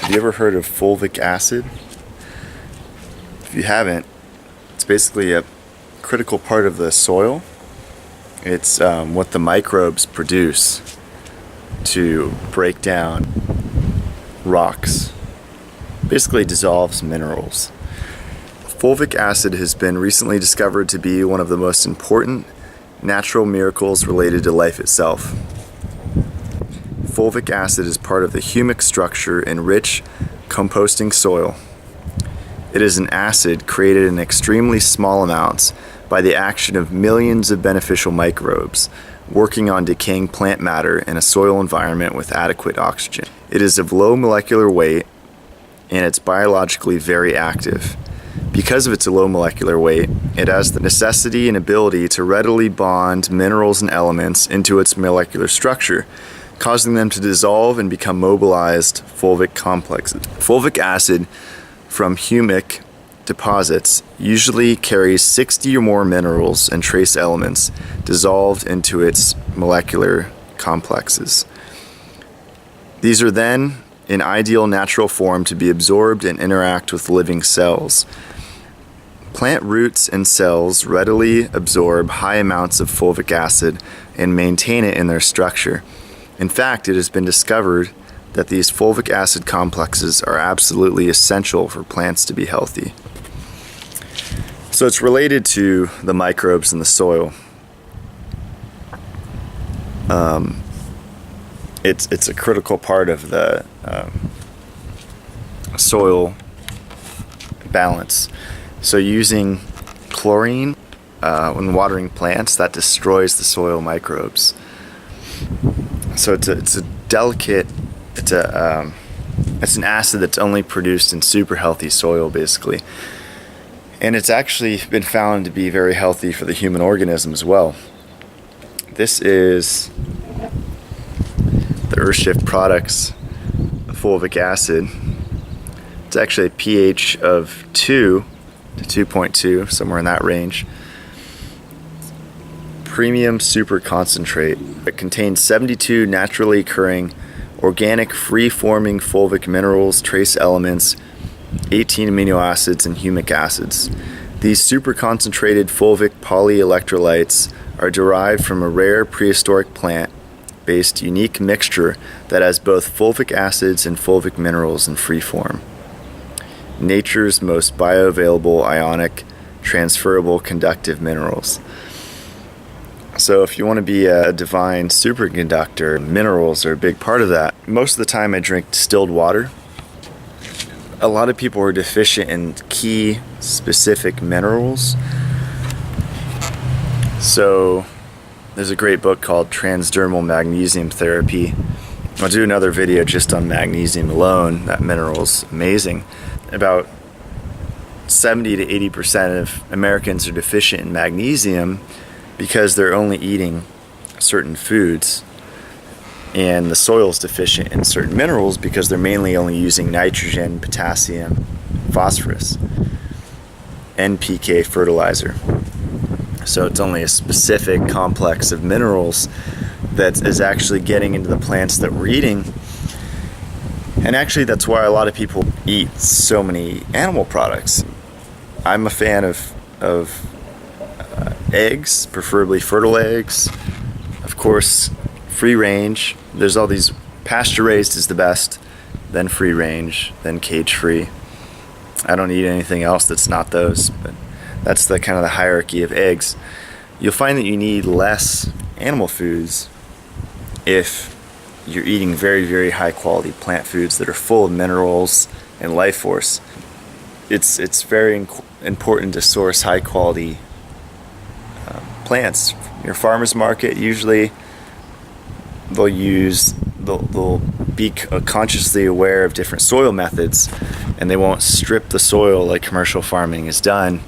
You ever heard of fulvic acid? If you haven't, it's basically a critical part of the soil. It's what the microbes produce to break down rocks. Basically dissolves minerals. Fulvic acid has been recently discovered to be one of the most important natural miracles related to life itself. Fulvic acid is part of the humic structure in rich, composting soil. It is an acid created in extremely small amounts by the action of millions of beneficial microbes working on decaying plant matter in a soil environment with adequate oxygen. It is of low molecular weight and it's biologically very active. Because of its low molecular weight, it has the necessity and ability to readily bond minerals and elements into its molecular structure, causing them to dissolve and become mobilized fulvic complexes. Fulvic acid from humic deposits usually carries 60 or more minerals and trace elements dissolved into its molecular complexes. These are then in ideal natural form to be absorbed and interact with living cells. Plant roots and cells readily absorb high amounts of fulvic acid and maintain it in their structure. In fact, it has been discovered that these fulvic acid complexes are absolutely essential for plants to be healthy. So it's related to the microbes in the soil. It's a critical part of the soil balance. So using chlorine when watering plants, that destroys the soil microbes. So it's a delicate, it's an acid that's only produced in super healthy soil, basically. And it's actually been found to be very healthy for the human organism as well. This is the Earthshift Products fulvic acid. It's actually a pH of 2 to 2.2, somewhere in that range. Premium super concentrate. It contains 72 naturally occurring organic free-forming fulvic minerals, trace elements, 18 amino acids, and humic acids. These super concentrated fulvic polyelectrolytes are derived from a rare prehistoric plant-based unique mixture that has both fulvic acids and fulvic minerals in free form. Nature's most bioavailable ionic, transferable conductive minerals. So if you want to be a divine superconductor, minerals are a big part of that. Most of the time I drink distilled water. A lot of people are deficient in key specific minerals. So there's a great book called Transdermal Magnesium Therapy. I'll do another video just on magnesium alone. That mineral's amazing. About 70 to 80% of Americans are deficient in magnesium because they're only eating certain foods, and the soil's deficient in certain minerals because they're mainly only using nitrogen, potassium, phosphorus, NPK fertilizer. So it's only a specific complex of minerals that is actually getting into the plants that we're eating. And actually that's why a lot of people eat so many animal products. I'm a fan of eggs, preferably fertile eggs. Of course, free range. There's all these, pasture raised is the best, then free range, then cage free. I don't eat anything else that's not those, but that's the kind of the hierarchy of eggs. You'll find that you need less animal foods if you're eating very, very high quality plant foods that are full of minerals and life force. It's very important to source high quality plants. Your farmer's market, usually they'll be consciously aware of different soil methods, and they won't strip the soil like commercial farming is done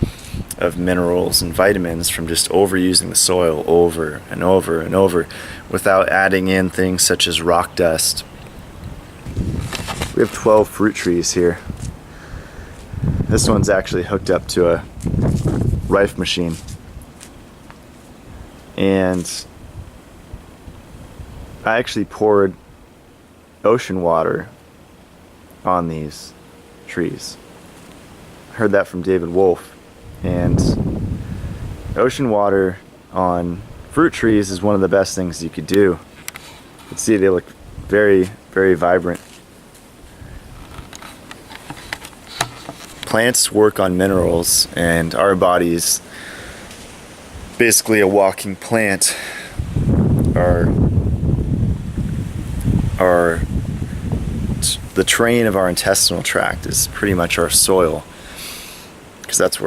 of minerals and vitamins from just overusing the soil over and over and over without adding in things such as rock dust. We have 12 fruit trees here. This one's actually hooked up to a rife machine. And I actually poured ocean water on these trees. I heard that from David Wolf. And ocean water on fruit trees is one of the best things you could do. You can see they look very, very vibrant. Plants work on minerals, and our body's basically a walking plant. The terrain of our intestinal tract is pretty much our soil, because that's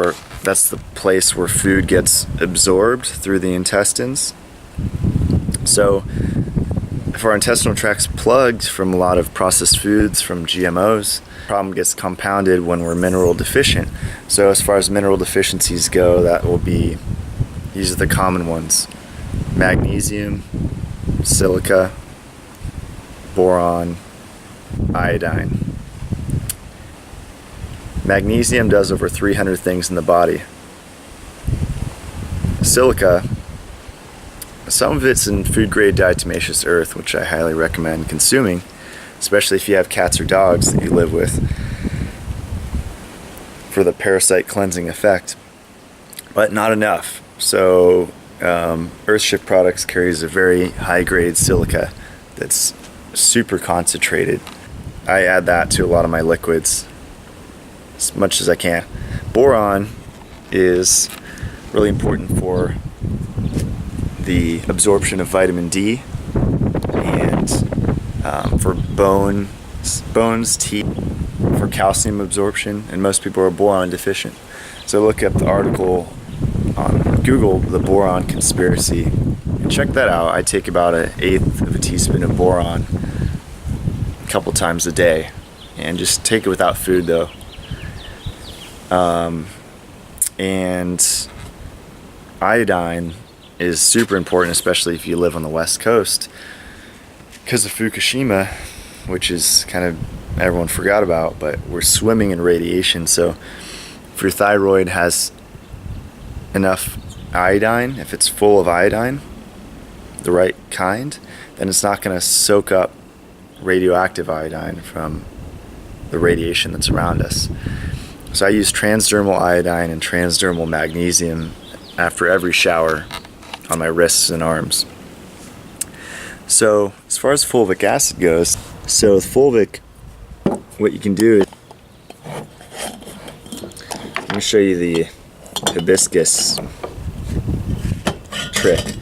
the place where food gets absorbed through the intestines. So if our intestinal tract's plugged from a lot of processed foods, from GMOs, the problem gets compounded when we're mineral deficient. So as far as mineral deficiencies go, these are the common ones: magnesium, silica, boron, iodine. Magnesium does over 300 things in the body. Silica, some of it's in food-grade diatomaceous earth, which I highly recommend consuming, especially if you have cats or dogs that you live with, for the parasite cleansing effect, but not enough. So Earthshift Products carries a very high-grade silica that's super concentrated. I add that to a lot of my liquids as much as I can. Boron is really important for the absorption of vitamin D and for bones, teeth, for calcium absorption, and most people are boron deficient. So look up the article on Google, the boron conspiracy, and check that out. I take about 1/8 of a teaspoon of boron a couple times a day, and just take it without food though. And iodine is super important, especially if you live on the West Coast, because of Fukushima, which is kind of everyone forgot about, but we're swimming in radiation. So if your thyroid has enough iodine, if it's full of iodine, the right kind, then it's not going to soak up radioactive iodine from the radiation that's around us. So I use transdermal iodine and transdermal magnesium after every shower on my wrists and arms. So as far as fulvic acid goes, so with fulvic, what you can do is, let me show you the hibiscus trick.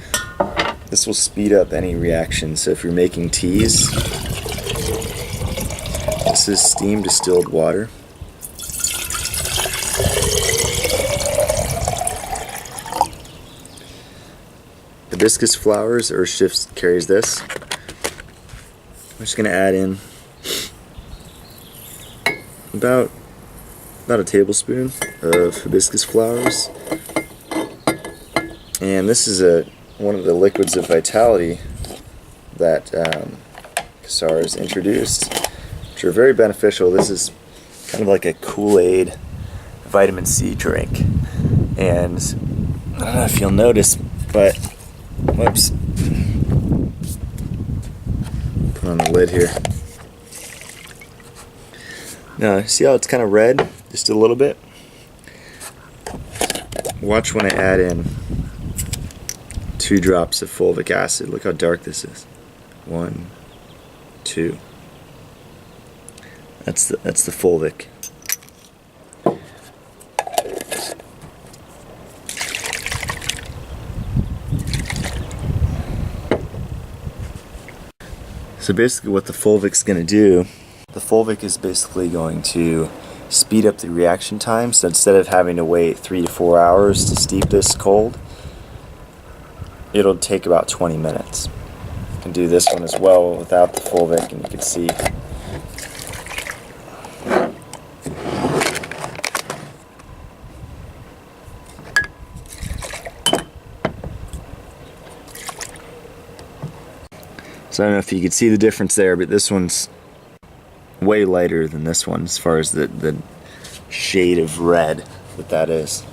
This will speed up any reaction. So if you're making teas, this is steam distilled water. Hibiscus flowers, Earthshift carries this. I'm just going to add in about a tablespoon of hibiscus flowers. And this is one of the liquids of vitality that Kassar has introduced, which are very beneficial. This is kind of like a Kool-Aid vitamin C drink. And I don't know if you'll notice, but whoops. Put on the lid here. Now, see how it's kind of red? Just a little bit? Watch when I add in 2 drops of fulvic acid. Look how dark this is. 1, 2. That's the fulvic. So basically what the fulvic's going to do, the fulvic is basically going to speed up the reaction time. So instead of having to wait 3 to 4 hours to steep this cold, it'll take about 20 minutes. You can do this one as well without the fulvic, and you can see so I don't know if you can see the difference there, but this one's way lighter than this one as far as the shade of red that is.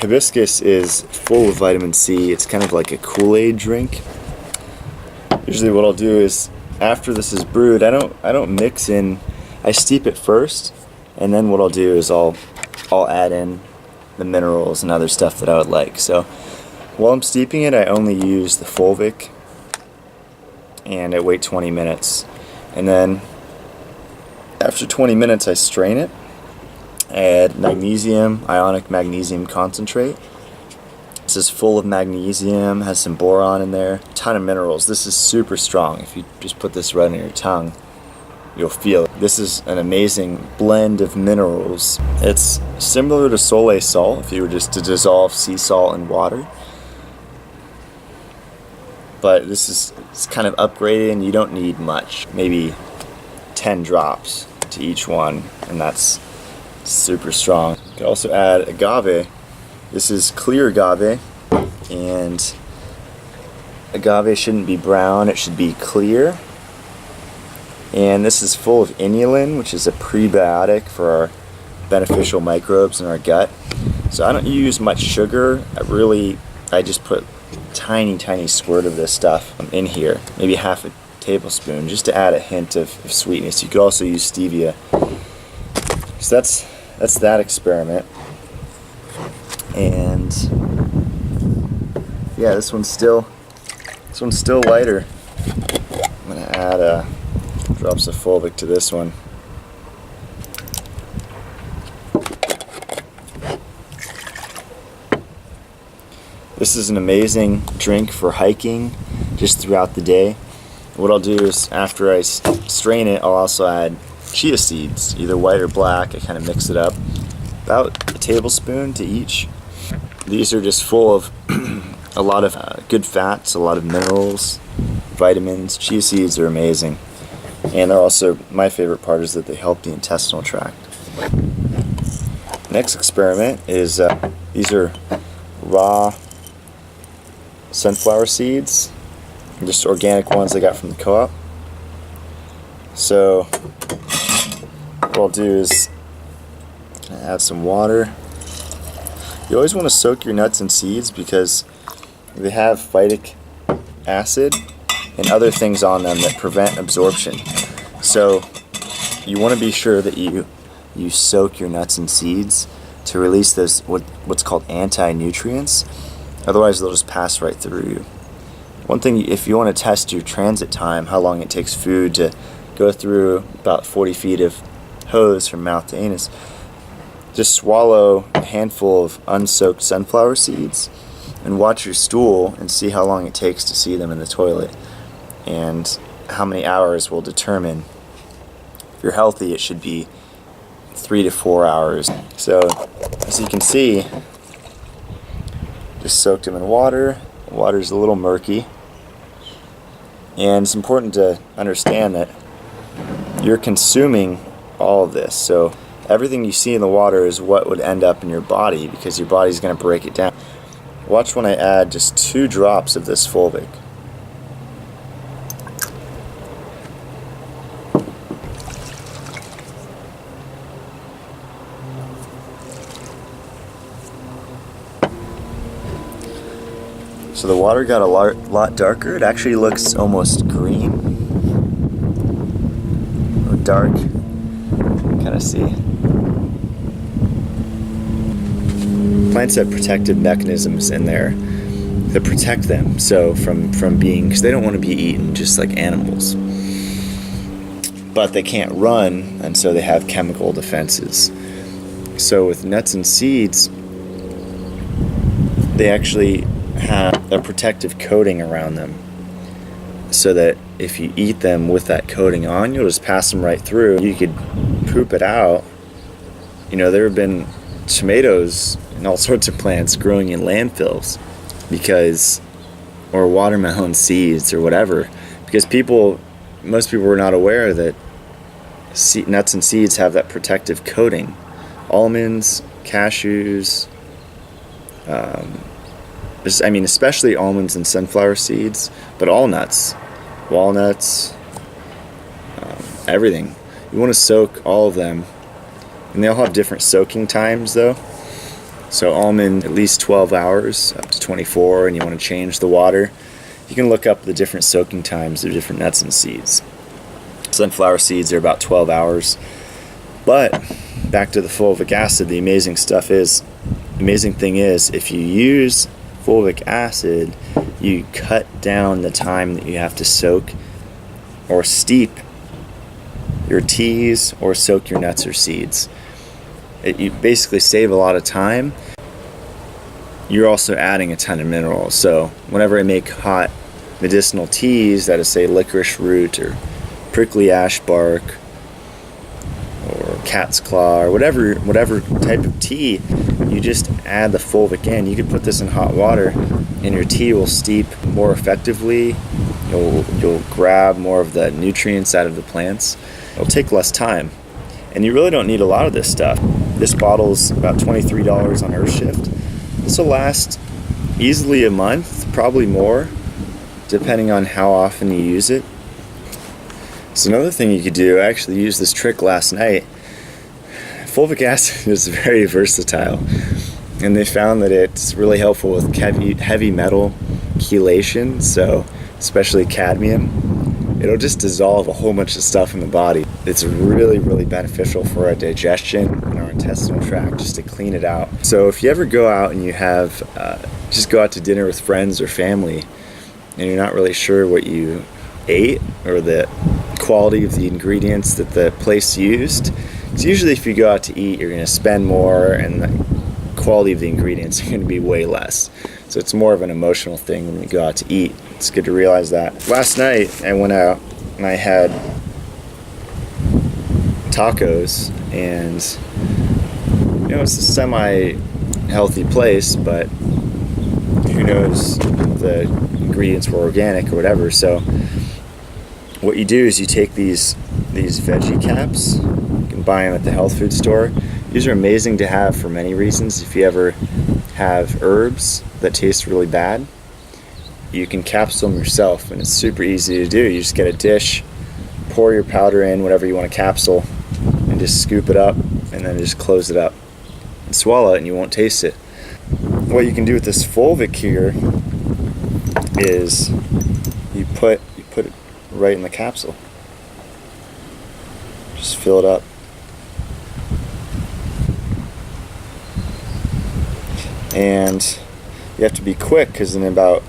Hibiscus is full of vitamin C. It's kind of like a Kool-Aid drink. Usually what I'll do is, after this is brewed, I don't mix in, I steep it first, and then what I'll do is I'll add in the minerals and other stuff that I would like. So while I'm steeping it, I only use the Fulvic, and I wait 20 minutes. And then after 20 minutes, I strain it. I add magnesium, ionic magnesium concentrate. This is full of magnesium, has some boron in there, a ton of minerals. This is super strong. If you just put this right on your tongue, you'll feel it. This is an amazing blend of minerals. It's similar to Soleil salt if you were just to dissolve sea salt in water. But it's kind of upgraded, and you don't need much. Maybe 10 drops to each one, and that's super strong. You can also add agave. This is clear agave, and agave shouldn't be brown, it should be clear. And this is full of inulin, which is a prebiotic for our beneficial microbes in our gut. So I don't use much sugar. I just put tiny squirt of this stuff in here, maybe half a tablespoon, just to add a hint of sweetness. You could also use stevia. So that's that experiment. And yeah, this one's still lighter. I'm gonna add drops of Fulvic to this one. This is an amazing drink for hiking just throughout the day. What I'll do is after I strain it, I'll also add chia seeds, either white or black. I kind of mix it up, about a tablespoon to each. These are just full of a lot of good fats, a lot of minerals, vitamins. Chia seeds are amazing. And they're also, my favorite part is that they help the intestinal tract. Next experiment is, these are raw sunflower seeds, just organic ones I got from the co-op. So what I'll do is add some water. You always want to soak your nuts and seeds because they have phytic acid and other things on them that prevent absorption. So you want to be sure that you soak your nuts and seeds to release those what's called anti-nutrients. Otherwise they'll just pass right through you. One thing, if you want to test your transit time, how long it takes food to go through about 40 feet of hose from mouth to anus, just swallow a handful of unsoaked sunflower seeds and watch your stool and see how long it takes to see them in the toilet. And how many hours will determine. If you're healthy, it should be 3 to 4 hours. So as you can see, just soaked them in water. The water's a little murky. And it's important to understand that you're consuming all of this. So everything you see in the water is what would end up in your body because your body's going to break it down. Watch when I add just 2 drops of this Fulvic. So the water got a lot darker. It actually looks almost green. Or dark. Kind of see. Plants have protective mechanisms in there that protect them. So from being, because they don't want to be eaten just like animals. But they can't run, and so they have chemical defenses. So with nuts and seeds, they actually have a protective coating around them so that if you eat them with that coating on, you'll just pass them right through. You could poop it out. You know, there have been tomatoes and all sorts of plants growing in landfills or watermelon seeds or whatever, because most people were not aware that nuts and seeds have that protective coating. Almonds, cashews, especially almonds and sunflower seeds, but all nuts, walnuts, everything. You want to soak all of them, and they all have different soaking times though. So almond, at least 12 hours, up to 24, and you want to change the water. You can look up the different soaking times of different nuts and seeds. Sunflower seeds are about 12 hours. But back to the fulvic acid, the amazing thing is if you use fulvic acid, you cut down the time that you have to soak or steep your teas or soak your nuts or seeds. You basically save a lot of time. You're also adding a ton of minerals. So whenever I make hot medicinal teas that is, say, licorice root or prickly ash bark or cat's claw or whatever type of tea, you just add the fulvic in. You could put this in hot water and your tea will steep more effectively. You'll grab more of the nutrients out of the plants. It'll take less time. And you really don't need a lot of this stuff. This bottle's about $23 on Earthshift. This will last easily a month, probably more, depending on how often you use it. So another thing you could do, I actually used this trick last night. Fulvic acid is very versatile, and they found that it's really helpful with heavy metal chelation, so especially cadmium. It'll just dissolve a whole bunch of stuff in the body. It's really, really beneficial for our digestion and our intestinal tract, just to clean it out. So if you ever go out and you have, just go out to dinner with friends or family, and you're not really sure what you ate or the quality of the ingredients that the place used, because usually if you go out to eat, you're going to spend more and the quality of the ingredients are going to be way less. So it's more of an emotional thing when you go out to eat. It's good to realize that. Last night I went out and I had tacos, and it's a semi-healthy place, but who knows if the ingredients were organic or whatever. So what you do is you take these veggie caps. You can buy them at the health food store. These are amazing to have for many reasons. If you ever have herbs that taste really bad, you can capsule them yourself, and it's super easy to do. You just get a dish, pour your powder in, whatever you want to capsule, and just scoop it up, and then just close it up and swallow it, and you won't taste it. What you can do with this fulvic here is you put it right in the capsule. Just fill it up. And you have to be quick, because in about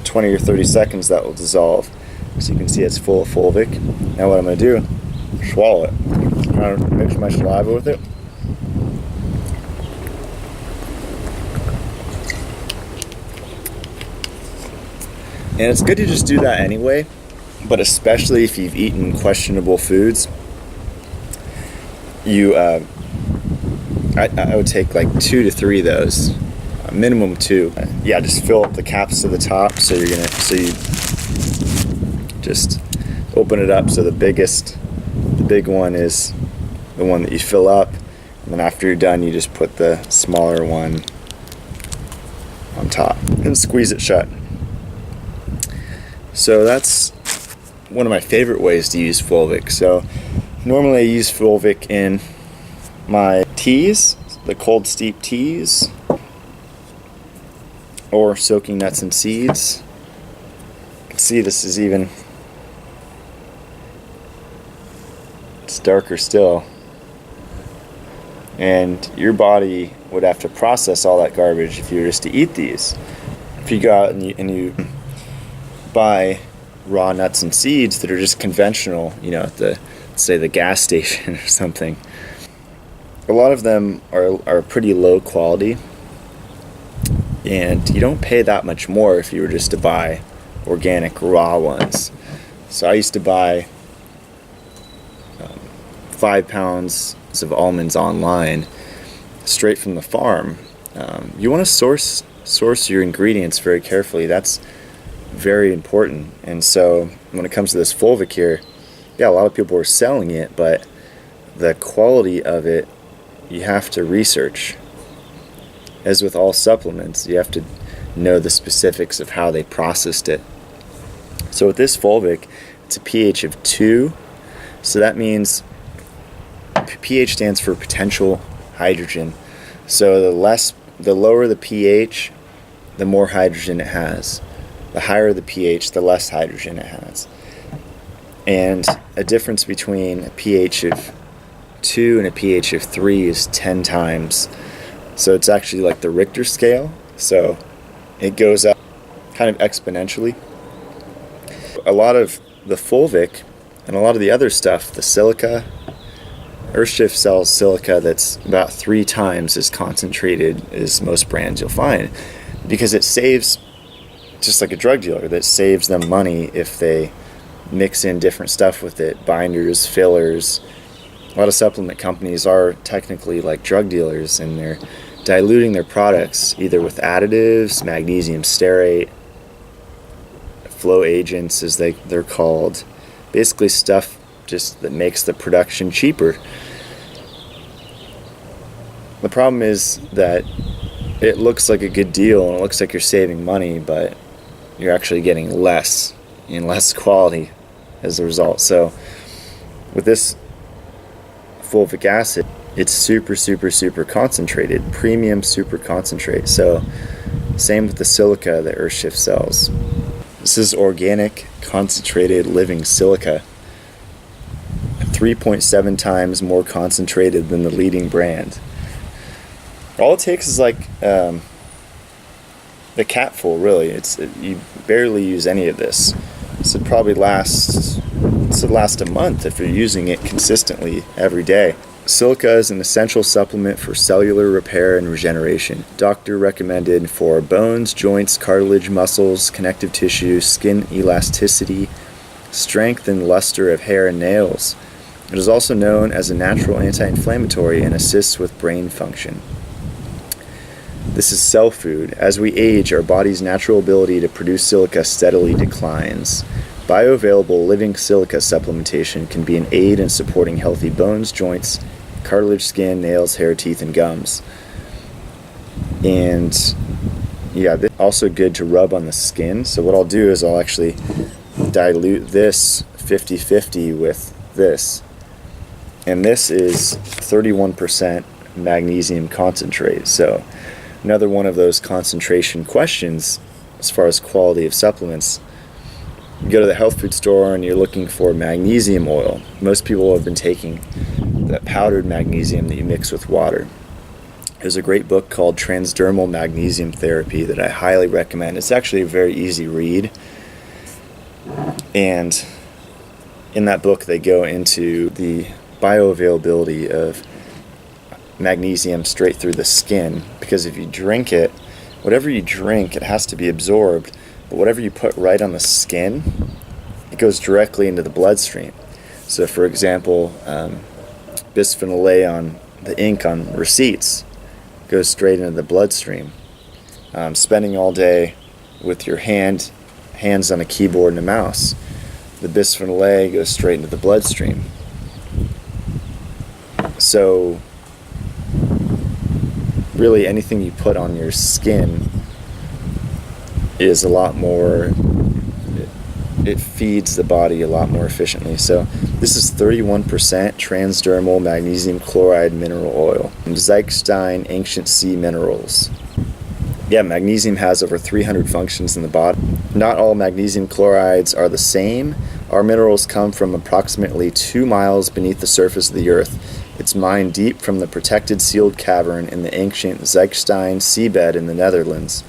20 or 30 seconds that will dissolve. So you can see it's full of fulvic. Now what I'm going to do, swallow it. I'm going to mix my saliva with it. And it's good to just do that anyway, but especially if you've eaten questionable foods, I would take like 2 to 3 of those. Minimum 2. Yeah, just fill up the caps to the top. So you just open it up. So the big one is the one that you fill up, and then after you're done, you just put the smaller one on top and squeeze it shut. So that's one of my favorite ways to use fulvic. So normally I use fulvic in my teas, the cold steep teas, or soaking nuts and seeds. You can see this is it's darker still. And your body would have to process all that garbage if you were just to eat these. If you go out and you buy raw nuts and seeds that are just conventional, at the gas station or something, a lot of them are pretty low quality. And you don't pay that much more if you were just to buy organic raw ones. So I used to buy 5 pounds of almonds online, straight from the farm. You want to source your ingredients very carefully. That's very important. And so when it comes to this fulvic here, a lot of people are selling it, but the quality of it, you have to research. As with all supplements, you have to know the specifics of how they processed it. So with this fulvic, it's a pH of 2. So that means pH stands for potential hydrogen. So the lower the pH, the more hydrogen it has. The higher the pH, the less hydrogen it has. And a difference between a pH of 2 and a pH of 3 is 10 times. So it's actually like the Richter scale. So it goes up kind of exponentially. A lot of the Fulvic and a lot of the other stuff, the silica, Earthshift sells silica that's about 3 times as concentrated as most brands you'll find, because it saves, just like a drug dealer, that saves them money if they mix in different stuff with it, binders, fillers. A lot of supplement companies are technically like drug dealers, and they're diluting their products either with additives, magnesium stearate, flow agents as they're called, basically stuff just that makes the production cheaper. The problem is that it looks like a good deal and it looks like you're saving money, but you're actually getting less and less quality as a result. So with this fulvic acid, it's super concentrated, premium super concentrate. So same with the silica that Earthshift sells. This is organic concentrated living silica, 3.7 times more concentrated than the leading brand. All it takes is like the capful, really. You barely use any of this. This would probably last a month if you're using it consistently every day. Silica is an essential supplement for cellular repair and regeneration. Doctor recommended for bones, joints, cartilage, muscles, connective tissue, skin elasticity, strength and luster of hair and nails. It is also known as a natural anti-inflammatory and assists with brain function. This is cell food. As we age, our body's natural ability to produce silica steadily declines. Bioavailable living silica supplementation can be an aid in supporting healthy bones, joints, cartilage, skin, nails, hair, teeth, and gums. And yeah, this is also good to rub on the skin. So what I'll do is I'll actually dilute this 50-50 with this. And this is 31% magnesium concentrate. So another one of those concentration questions as far as quality of supplements. You go to the health food store and you're looking for magnesium oil. Most people have been taking that powdered magnesium that you mix with water. There's a great book called Transdermal Magnesium Therapy that I highly recommend. It's actually a very easy read. And in that book they go into the bioavailability of magnesium straight through the skin, because if you drink it, whatever you drink, it has to be absorbed, but whatever you put right on the skin, it goes directly into the bloodstream. So for example, bisphenol A on the ink on receipts goes straight into the bloodstream. Spending all day with your hands on a keyboard and a mouse, the bisphenol A goes straight into the bloodstream. So really anything you put on your skin is a lot more, it feeds the body a lot more efficiently. So this is 31% transdermal magnesium chloride mineral oil from Zechstein Ancient Sea Minerals. Yeah, magnesium has over 300 functions in the body. Not all magnesium chlorides are the same. Our minerals come from approximately 2 miles beneath the surface of the earth. It's mined deep from the protected sealed cavern in the ancient Zechstein seabed in the Netherlands.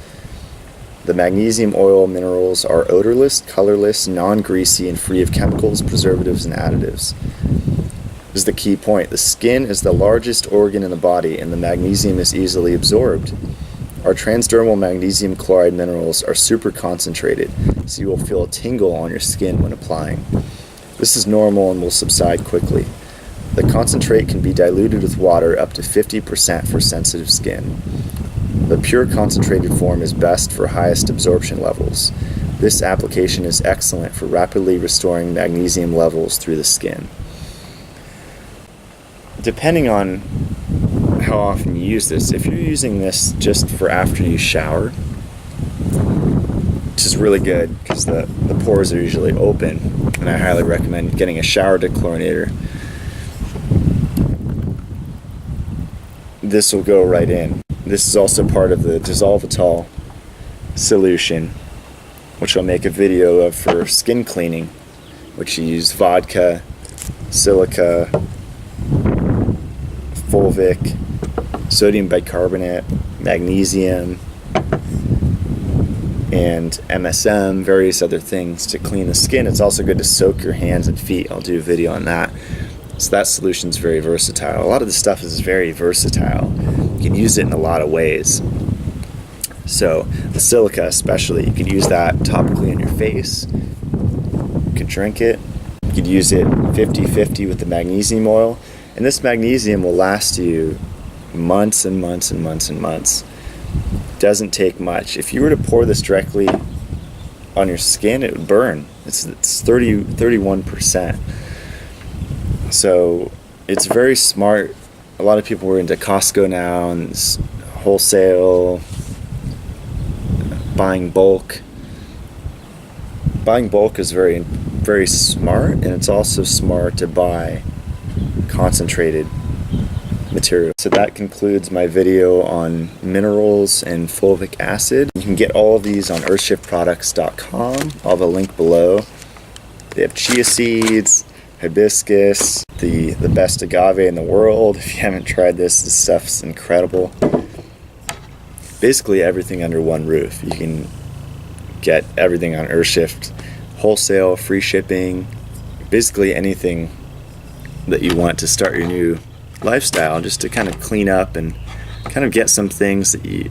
The magnesium oil minerals are odorless, colorless, non-greasy, and free of chemicals, preservatives, and additives. This is the key point. The skin is the largest organ in the body, and the magnesium is easily absorbed. Our transdermal magnesium chloride minerals are super concentrated, so you will feel a tingle on your skin when applying. This is normal and will subside quickly. The concentrate can be diluted with water up to 50% for sensitive skin. The pure concentrated form is best for highest absorption levels. This application is excellent for rapidly restoring magnesium levels through the skin. Depending on how often you use this, if you're using this just for after you shower, which is really good because the pores are usually open, and I highly recommend getting a shower dechlorinator. This will go right in. This is also part of the dissolvitol solution, which I'll make a video of for skin cleaning, which you use vodka, silica, fulvic, sodium bicarbonate, magnesium, and MSM, various other things to clean the skin. It's also good to soak your hands and feet. I'll do a video on that. So that solution is very versatile. A lot of the stuff is very versatile. You can use it in a lot of ways. So the silica especially, you can use that topically on your face. You can drink it. You could use it 50-50 with the magnesium oil. And this magnesium will last you months and months and months and months. Doesn't take much. If you were to pour this directly on your skin, it would burn. It's 31%. So it's very smart. A lot of people are into Costco now and wholesale, buying bulk. Buying bulk is very, very smart, and it's also smart to buy concentrated material. So that concludes my video on minerals and fulvic acid. You can get all of these on earthshiftproducts.com. I'll have a link below. They have chia seeds, hibiscus, the best agave in the world. If you haven't tried this stuff's incredible. Basically everything under one roof. You can get everything on Earthshift, wholesale, free shipping, basically anything that you want to start your new lifestyle, just to kind of clean up and kind of get some things that you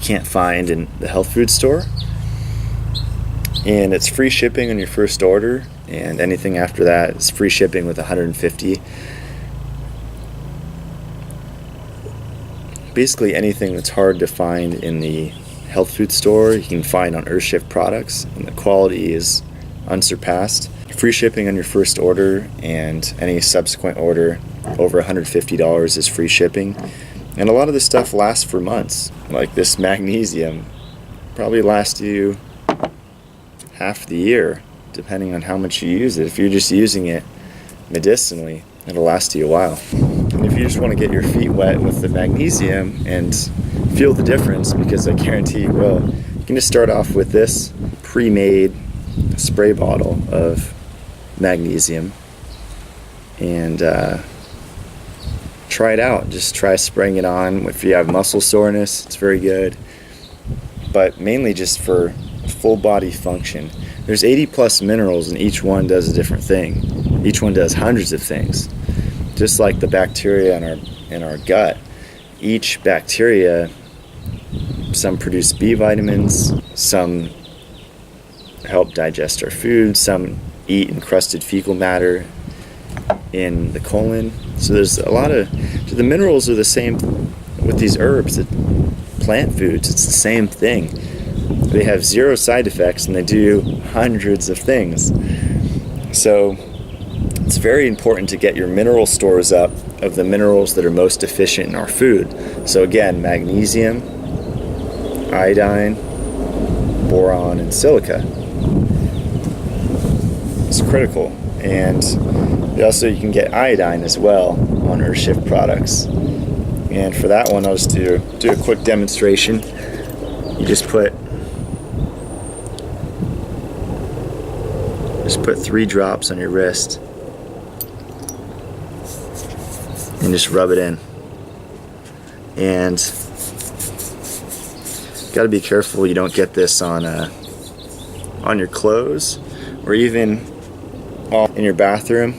can't find in the health food store. And it's free shipping on your first order, and anything after that is free shipping with 150. Basically anything that's hard to find in the health food store, you can find on Earthshift products, and the quality is unsurpassed. Free shipping on your first order, and any subsequent order over $150 is free shipping. And a lot of this stuff lasts for months. Like this magnesium probably lasts you half the year, depending on how much you use it. If you're just using it medicinally, it'll last you a while. And if you just want to get your feet wet with the magnesium and feel the difference, because I guarantee you will, you can just start off with this pre-made spray bottle of magnesium and try it out. Just try spraying it on. If you have muscle soreness, it's very good, but mainly just for full body function. There's 80 plus minerals, and each one does a different thing. Each one does hundreds of things. Just like the bacteria in our gut, each bacteria, some produce B vitamins, some help digest our food, some eat encrusted fecal matter in the colon. So there's a lot of, so the minerals are the same with these herbs, plant foods. It's the same thing. They have zero side effects, and they do hundreds of things. So it's very important to get your mineral stores up of the minerals that are most deficient in our food. So again, magnesium, iodine, boron, and silica. It's critical. And also you can get iodine as well on Earthshift products. And for that one, I'll just do a quick demonstration. You just put 3 drops on your wrist and just rub it in. And got to be careful you don't get this on your clothes, or even in your bathroom,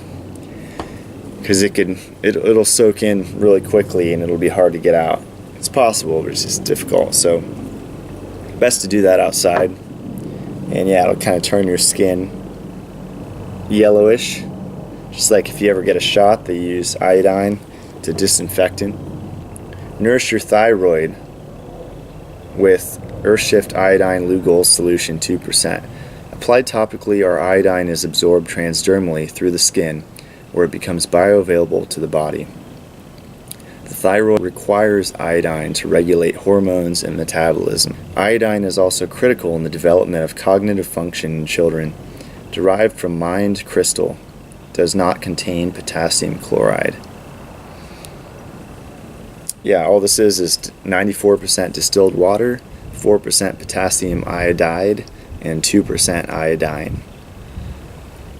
because it'll soak in really quickly and it'll be hard to get out. It's possible, but it's just difficult. So best to do that outside. And yeah, it'll kind of turn your skin yellowish, just like if you ever get a shot. They use iodine to disinfectant. Nourish your thyroid with Earthshift iodine Lugol solution 2%. Applied topically, our iodine is absorbed transdermally through the skin, where it becomes bioavailable to the body. The thyroid requires iodine to regulate hormones and metabolism. Iodine is also critical in the development of cognitive function in children. Derived from mined crystal, does not contain potassium chloride. Yeah, all this is 94% distilled water, 4% potassium iodide, and 2% iodine.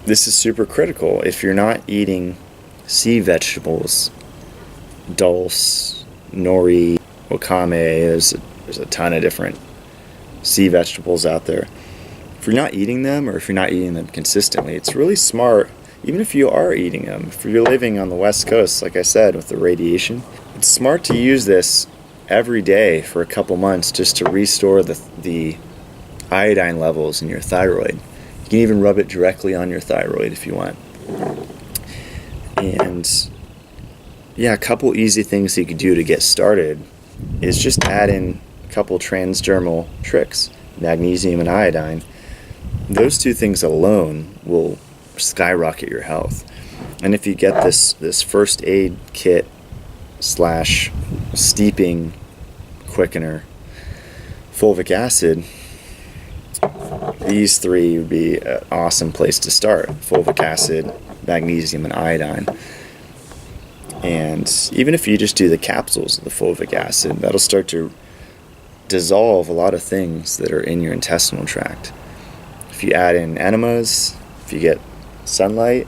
This is super critical. If you're not eating sea vegetables, dulse, nori, wakame. There's a ton of different sea vegetables out there. If you're not eating them, or if you're not eating them consistently, it's really smart, even if you are eating them, if you're living on the West Coast, like I said, with the radiation, it's smart to use this every day for a couple months just to restore the iodine levels in your thyroid. You can even rub it directly on your thyroid if you want. And yeah, a couple easy things you could do to get started is just add in a couple transdermal tricks, magnesium and iodine. Those two things alone will skyrocket your health. And if you get this first aid kit / steeping quickener, fulvic acid, these three would be an awesome place to start. Fulvic acid, magnesium, and iodine. And even if you just do the capsules of the fulvic acid, that'll start to dissolve a lot of things that are in your intestinal tract. If you add in enemas, if you get sunlight,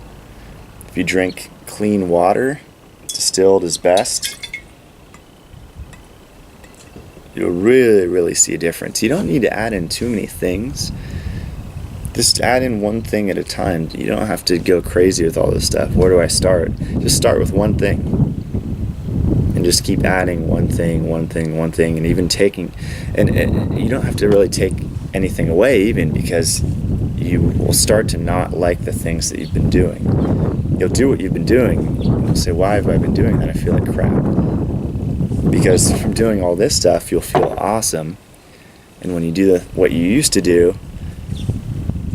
if you drink clean water, distilled is best, you'll really see a difference. You don't need to add in too many things. Just add in one thing at a time. You don't have to go crazy with all this stuff. Where do I start? Just start with one thing. And just keep adding one thing, and even taking, and you don't have to really take anything away even, because you will start to not like the things that you've been doing. You'll do what you've been doing, and you'll say, why have I been doing that? I feel like crap. Because from doing all this stuff, you'll feel awesome. And when you do what you used to do,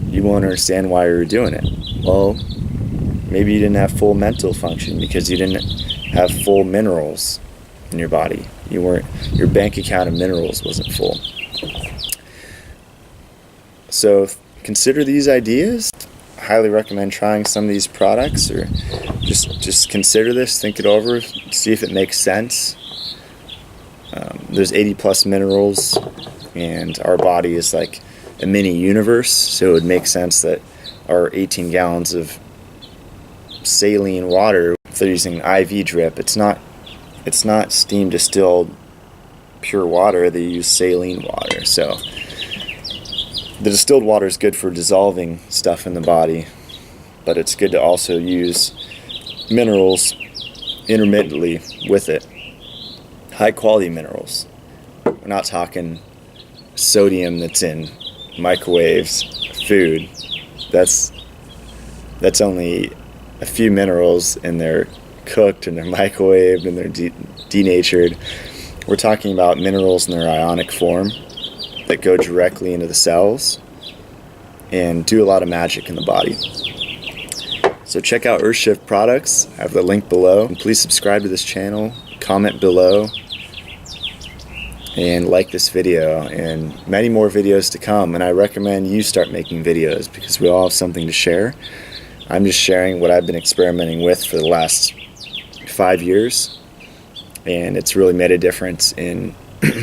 you won't understand why you were doing it. Well, maybe you didn't have full mental function because you didn't have full minerals in your body. Your bank account of minerals wasn't full. So consider these ideas. I highly recommend trying some of these products, or just consider this, think it over, see if it makes sense. There's 80 plus minerals, and our body is like a mini universe, so it would make sense that our 18 gallons of saline water, if they're using IV drip, it's not steam distilled pure water, they use saline water. So the distilled water is good for dissolving stuff in the body, but it's good to also use minerals intermittently with it. High quality minerals. We're not talking sodium that's in microwaves, food. That's only a few minerals, and they're cooked and they're microwaved and they're denatured. We're talking about minerals in their ionic form that go directly into the cells and do a lot of magic in the body. So check out Earthshift products. I have the link below. And please subscribe to this channel, comment below, and like this video, and many more videos to come. And I recommend you start making videos because we all have something to share. I'm just sharing what I've been experimenting with for the last 5 years, and it's really made a difference in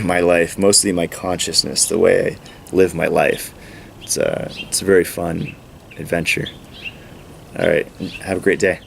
my life, mostly my consciousness, the way I live my life. It's a very fun adventure. All right, have a great day.